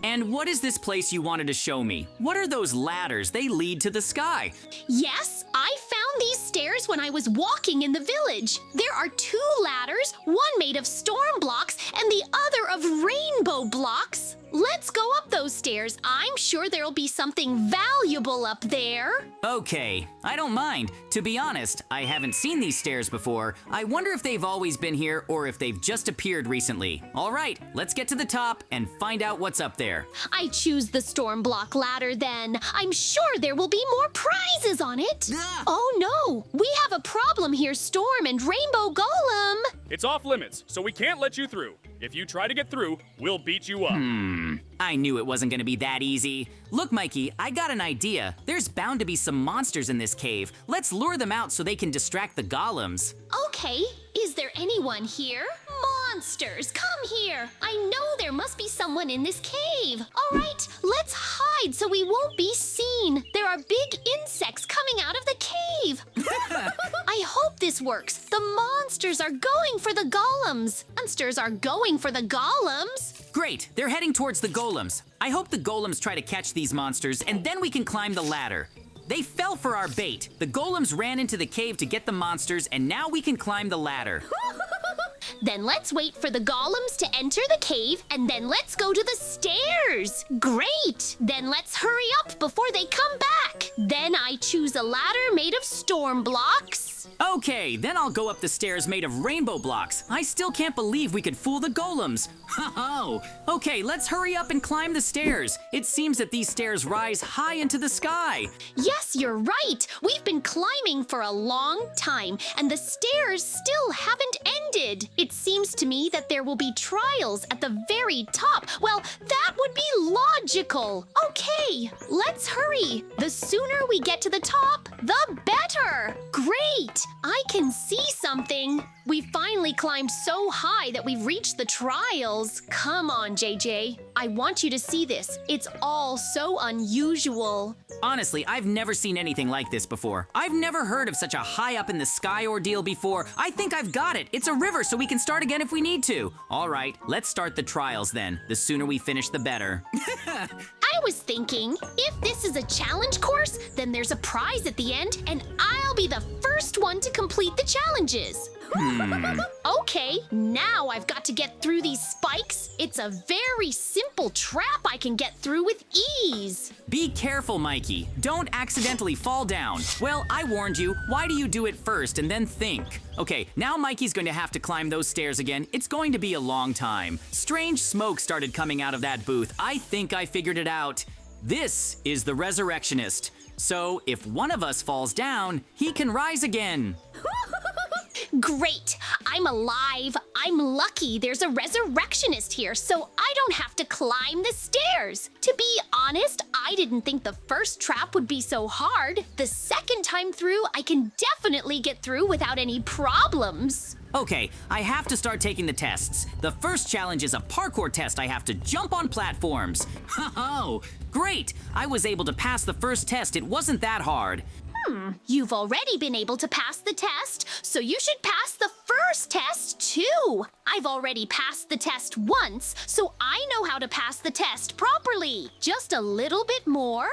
And what is this place you wanted to show me? What are those ladders? They lead to the sky. Yes, I found these stairs when I was walking in the village. There are 2 ladders, one made of storm blocks and the other of rainbow blocks. Let's go up those stairs. I'm sure there'll be something valuable up there. Okay, I don't mind. To be honest, I haven't seen these stairs before. I wonder if they've always been here or if they've just appeared recently. All right, let's get to the top and find out what's up there. I choose the storm block ladder then. I'm sure there will be more prizes on it. Oh no, we have a problem here, Storm and Rainbow Golem. It's off limits, so we can't let you through. If you try to get through, we'll beat you up. I knew it wasn't gonna be that easy. Look, Mikey, I got an idea. There's bound to be some monsters in this cave. Let's lure them out so they can distract the golems. Okay, is there anyone here? Monsters, come here. I know there must be someone in this cave. All right, let's hide so we won't be seen. There are big insects coming out of the cave. I hope this works. The monsters are going for the golems. Monsters are going for the golems. Great, they're heading towards the golems. I hope the golems try to catch these monsters and then we can climb the ladder. They fell for our bait. The golems ran into the cave to get the monsters and now we can climb the ladder. Then let's wait for the golems to enter the cave and then let's go to the stairs. Great! Then let's hurry up before they come back. Then I choose a ladder made of storm blocks. Okay, then I'll go up the stairs made of rainbow blocks. I still can't believe we could fool the golems. Ho-ho! Okay, let's hurry up and climb the stairs. It seems that these stairs rise high into the sky. Yes, you're right. We've been climbing for a long time and the stairs still haven't ended. It seems to me that there will be trials at the very top. Well, that would be logical. Okay, let's hurry. The sooner we get to the top, the better. Great, I can see something. We finally climbed so high that we've reached the trials. Come on, JJ. I want you to see this. It's all so unusual. Honestly, I've never seen anything like this before. I've never heard of such a high up in the sky ordeal before. I think I've got it. It's a river, so we can start again if we need to. All right, let's start the trials then. The sooner we finish, the better. I was thinking, if this is a challenge course, then there's a prize at the end, and I'll be the first one to complete the challenges. Okay, now I've got to get through these spikes. It's a very simple trap I can get through with ease. Be careful, Mikey. Don't accidentally fall down. Well, I warned you. Why do you do it first and then think? Okay, now Mikey's going to have to climb those stairs again. It's going to be a long time. Strange smoke started coming out of that booth. I think I figured it out. This is the Resurrectionist. So if one of us falls down, he can rise again. Great! I'm alive. I'm lucky there's a resurrectionist here, so I don't have to climb the stairs. To be honest, I didn't think the first trap would be so hard. The second time through, I can definitely get through without any problems. Okay, I have to start taking the tests. The first challenge is a parkour test. I have to jump on platforms. Oh, great! I was able to pass the first test. It wasn't that hard. You've already been able to pass the test, so you should pass the first test too. I've already passed the test once, so I know how to pass the test properly. Just a little bit more.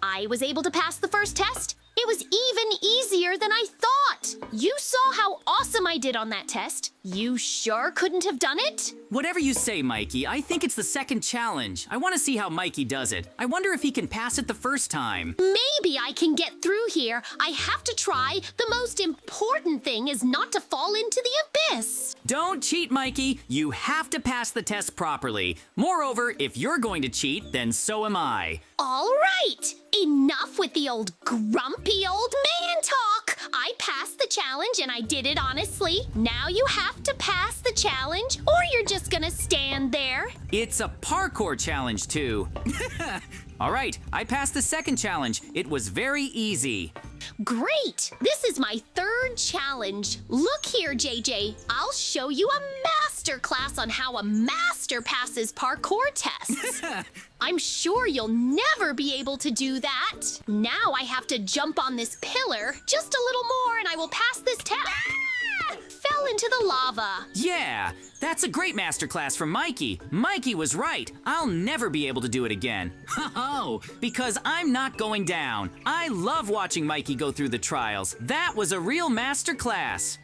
I was able to pass the first test. It was even easier than I thought. You saw how awesome I did on that test. You sure couldn't have done it? Whatever you say, Mikey, I think it's the second challenge. I want to see how Mikey does it. I wonder if he can pass it the first time. Maybe I can get through here. I have to try. The most important thing is not to fall into the abyss. Don't cheat, Mikey. You have to pass the test properly. Moreover, if you're going to cheat, then so am I. All right. Enough with the old grumpy old man talk. I passed the challenge and I did it honestly. Now you have to pass the challenge or you're just gonna stand there. It's a parkour challenge, too. All right, I passed the second challenge. It was very easy. Great! This is my third challenge. Look here, JJ. I'll show you a master class on how a master passes parkour tests. I'm sure you'll never be able to do that. Now I have to jump on this pillar just a little more and I will pass this test. fell into the lava. Yeah, that's a great masterclass from Mikey. Mikey was right. I'll never be able to do it again. Oh, because I'm not going down. I love watching Mikey go through the trials. That was a real masterclass.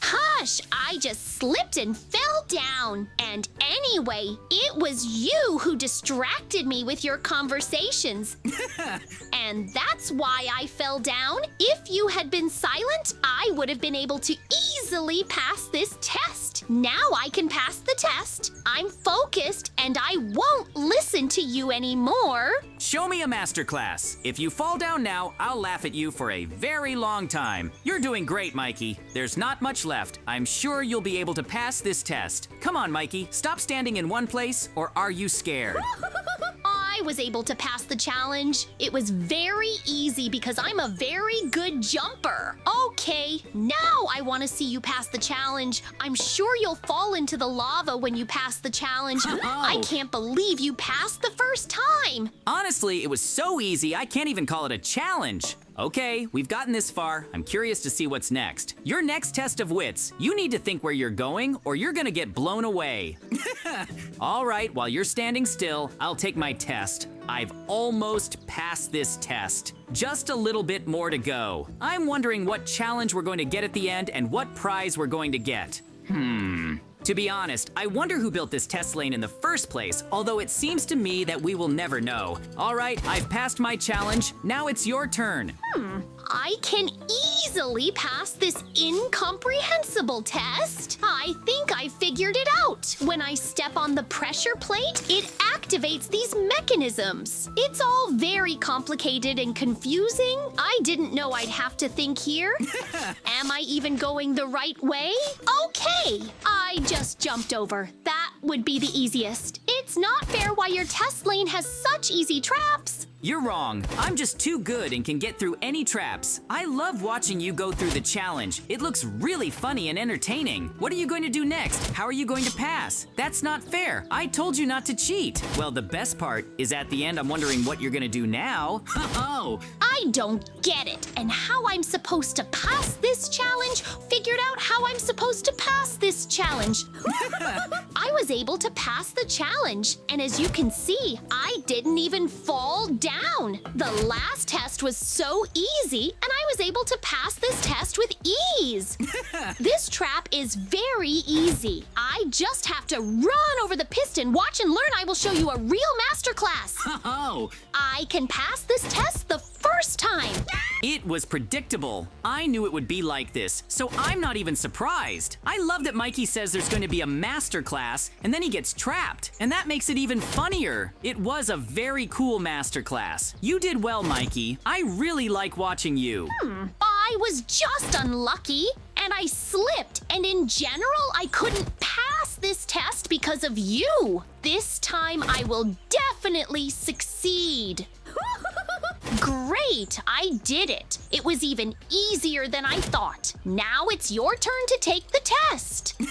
Hush, I just slipped and fell down. And anyway, it was you who distracted me with your conversations. And that's why I fell down. If you had been silent, I would have been able to easily pass this test. Now I can pass the test. I'm focused and I won't listen to you anymore. Show me a masterclass. If you fall down now, I'll laugh at you for a very long time. You're doing great, Mikey. There's not much left. I'm sure you'll be able to pass this test. Come on, Mikey. Stop standing in one place, or are you scared? I was able to pass the challenge. It was very easy because I'm a very good jumper. Okay, now I want to see you pass the challenge. I'm sure you'll fall into the lava when you pass the challenge. I can't believe you passed the first time. Honestly, it was so easy, I can't even call it a challenge. Okay, we've gotten this far. I'm curious to see what's next. Your next test of wits, you need to think where you're going or you're gonna get blown away. All right, while you're standing still, I'll take my test. I've almost passed this test. Just a little bit more to go. I'm wondering what challenge we're going to get at the end and what prize we're going to get. To be honest, I wonder who built this test lane in the first place, although it seems to me that we will never know. All right, I've passed my challenge. Now it's your turn. I can easily pass this incomprehensible test. I think I figured it out. When I step on the pressure plate, it activates these mechanisms. It's all very complicated and confusing. I didn't know I'd have to think here. Am I even going the right way? Okay, I just jumped over. That would be the easiest. It's not fair why your test lane has such easy traps. You're wrong. I'm just too good and can get through any traps. I love watching you go through the challenge. It looks really funny and entertaining. What are you going to do next? How are you going to pass? That's not fair. I told you not to cheat. Well, the best part is at the end, I'm wondering what you're going to do now. Oh, I don't get it. And how I'm supposed to pass this challenge? Figured out how I'm supposed to pass this challenge. I was able to pass the challenge. And as you can see, I didn't even fall down. The last test was so easy, and I was able to pass this test with ease. This trap is very easy. I just have to run over the piston. Watch and learn. I will show you a real masterclass. oh. I can pass this test the first time. It was predictable. I knew it would be like this, so I'm not even surprised. I love that Mikey says there's going to be a master class, and then he gets trapped, and that makes it even funnier. It was a very cool master class. You did well, Mikey. I really like watching you. I was just unlucky, and I slipped, and in general, I couldn't pass this test because of you. This time, I will definitely succeed. Great, I did it. It was even easier than I thought. Now it's your turn to take the test.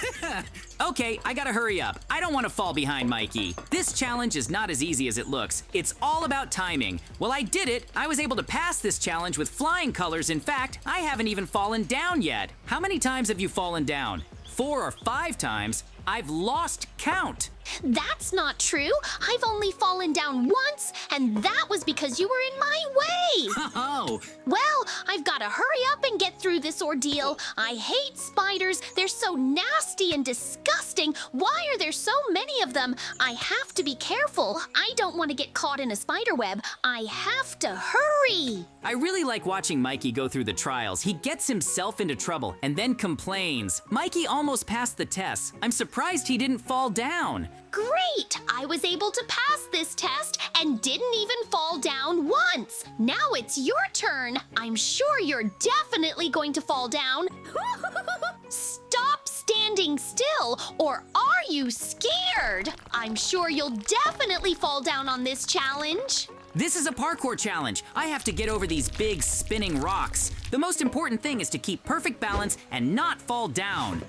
Okay, I gotta hurry up. I don't want to fall behind Mikey. This challenge is not as easy as it looks. It's all about timing. Well, I did it. I was able to pass this challenge with flying colors. In fact, I haven't even fallen down yet. How many times have you fallen down? 4 or 5 times? I've lost count. That's not true. I've only fallen down once, and that was because you were in my way. Oh, Well, I've got to hurry up and get through this ordeal. I hate spiders. They're so nasty and disgusting. Why are there so many of them? I have to be careful. I don't want to get caught in a spider web. I have to hurry. I really like watching Mikey go through the trials. He gets himself into trouble and then complains. Mikey almost passed the test. I'm surprised he didn't fall down. Great! I was able to pass this test and didn't even fall down once. Now it's your turn. I'm sure you're definitely going to fall down. Stop standing still, or are you scared? I'm sure you'll definitely fall down on this challenge. This is a parkour challenge. I have to get over these big spinning rocks. The most important thing is to keep perfect balance and not fall down.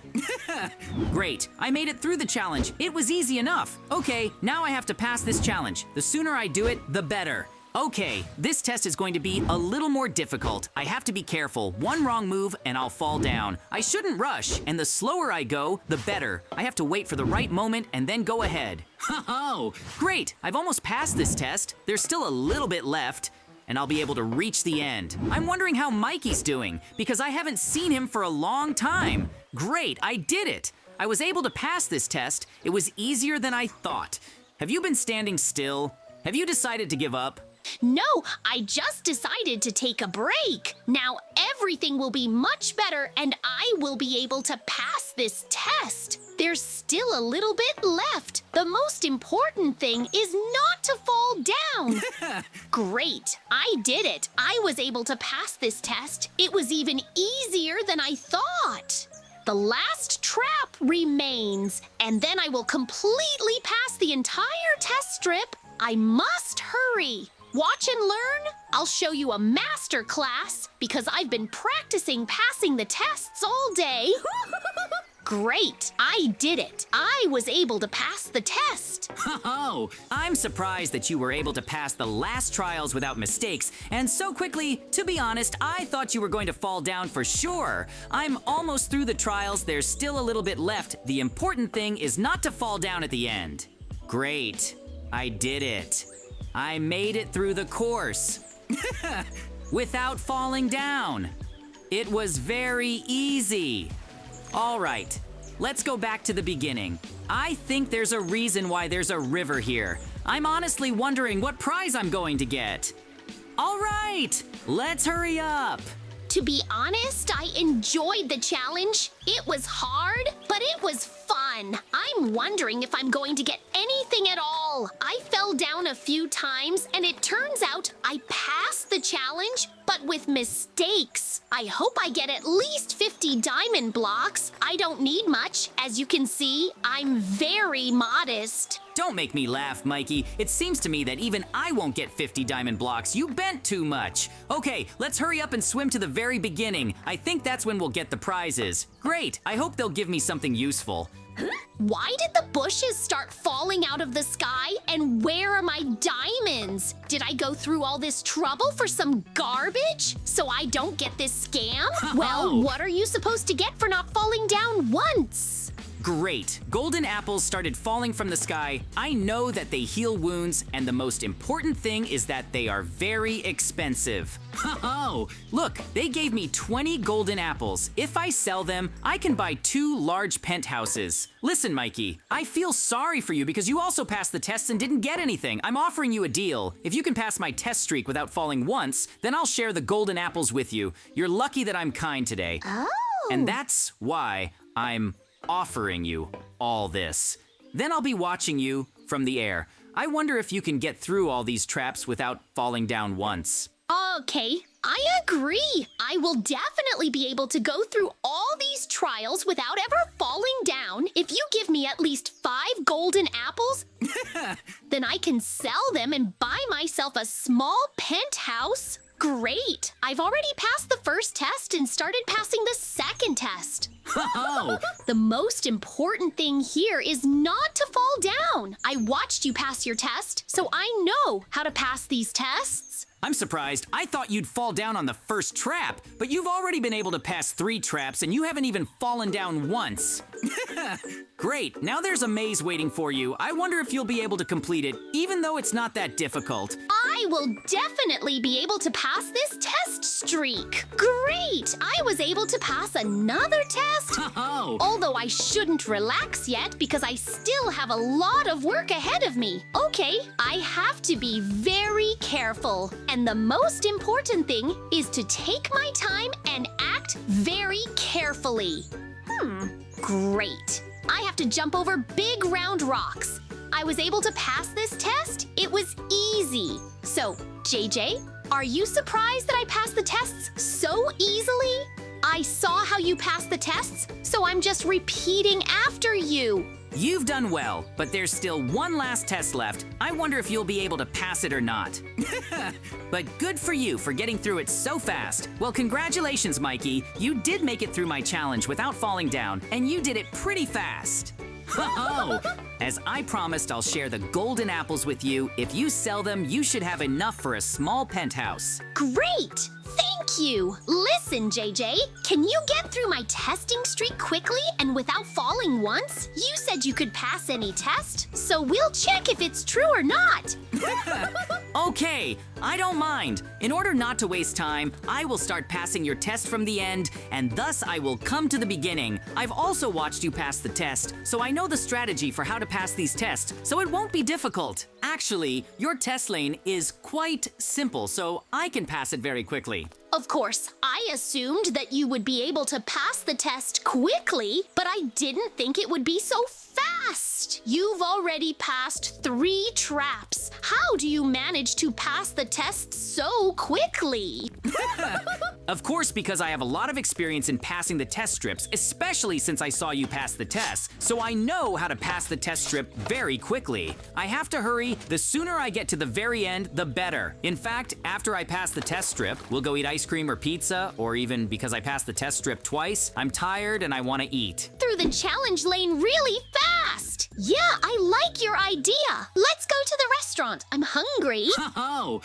Great, I made it through the challenge. It was easy enough. Okay, now I have to pass this challenge. The sooner I do it, the better. Okay, this test is going to be a little more difficult. I have to be careful. One wrong move and I'll fall down. I shouldn't rush, and the slower I go, the better. I have to wait for the right moment and then go ahead. Oh, great! I've almost passed this test. There's still a little bit left, and I'll be able to reach the end. I'm wondering how Mikey's doing, because I haven't seen him for a long time. Great, I did it! I was able to pass this test. It was easier than I thought. Have you been standing still? Have you decided to give up? No, I just decided to take a break. Now everything will be much better and I will be able to pass this test. There's still a little bit left. The most important thing is not to fall down. Great, I did it. I was able to pass this test. It was even easier than I thought. The last trap remains, and then I will completely pass the entire test strip. I must hurry. Watch and learn. I'll show you a master class because I've been practicing passing the tests all day. Great, I did it. I was able to pass the test. Oh, I'm surprised that you were able to pass the last trials without mistakes, and so quickly. To be honest, I thought you were going to fall down for sure. I'm almost through the trials. There's still a little bit left. The important thing is not to fall down at the end. Great, I did it. I made it through the course without falling down. It was very easy. All right, let's go back to the beginning. I think there's a reason why there's a river here. I'm honestly wondering what prize I'm going to get. All right, let's hurry up. To be honest, I enjoyed the challenge. It was hard, but it was fun. I'm wondering if I'm going to get anything at all. I fell down a few times, and it turns out I passed the challenge, but with mistakes. I hope I get at least 50 diamond blocks. I don't need much. As you can see, I'm very modest. Don't make me laugh, Mikey. It seems to me that even I won't get 50 diamond blocks. You bent too much. Okay, let's hurry up and swim to the very beginning. I think that's when we'll get the prizes. Great, I hope they'll give me something useful. Why did the bushes start falling out of the sky? And where are my diamonds? Did I go through all this trouble for some garbage? So I don't get this scam? Well, what are you supposed to get for not falling down once? Great. Golden apples started falling from the sky. I know that they heal wounds, and the most important thing is that they are very expensive. Oh, look, they gave me 20 golden apples. If I sell them, I can buy 2 large penthouses. Listen, Mikey, I feel sorry for you because you also passed the tests and didn't get anything. I'm offering you a deal. If you can pass my test streak without falling once, then I'll share the golden apples with you. You're lucky that I'm kind today. Oh. And that's why I'm offering you all this. Then I'll be watching you from the air. I wonder if you can get through all these traps without falling down once. Okay, I agree. I will definitely be able to go through all these trials without ever falling down. If you give me at least 5 golden apples, then I can sell them and buy myself a small penthouse. Great! I've already passed the first test and started passing the second test. Oh, The most important thing here is not to fall down. I watched you pass your test, so I know how to pass these tests. I'm surprised. I thought you'd fall down on the first trap, but you've already been able to pass 3 traps and you haven't even fallen down once. Great, now there's a maze waiting for you. I wonder if you'll be able to complete it, even though it's not that difficult. I will definitely be able to pass this test streak. Great! I was able to pass another test. Oh, Although I shouldn't relax yet because I still have a lot of work ahead of me. Okay, I have to be very careful. And the most important thing is to take my time and act very carefully. Great. I have to jump over big round rocks. I was able to pass this test. It was easy. So, JJ, are you surprised that I passed the tests so easily? I saw how you passed the tests, so I'm just repeating after you. you've done well, but there's still one last test left. I wonder if you'll be able to pass it or not. But good for you for getting through it so fast. Well, congratulations, Mikey. You did make it through my challenge without falling down, and you did it pretty fast. Oh, as I promised, I'll share the golden apples with you. If you sell them, you should have enough for a small penthouse. Great! Thank you! Listen, JJ, can you get through my testing streak quickly and without falling once? You said you could pass any test, so we'll check if it's true or not. Okay, I don't mind. In order not to waste time, I will start passing your test from the end, and thus I will come to the beginning. I've also watched you pass the test, so I know the strategy for how to pass these tests, so it won't be difficult. Actually, your test lane is quite simple, so I can pass it very quickly. Of course, I assumed that you would be able to pass the test quickly, but I didn't think it would be so fast. You've already passed 3 traps. How do you manage to pass the test so quickly? Of course, because I have a lot of experience in passing the test strips, especially since I saw you pass the test, so I know how to pass the test strip very quickly. I have to hurry. The sooner I get to the very end, the better. In fact, after I pass the test strip, we'll go eat ice cream or pizza, or even because I passed the test strip twice, I'm tired and I want to eat. Through the challenge lane really fast. Yeah, I like your idea. Let's go to the restaurant. I'm hungry. Oh,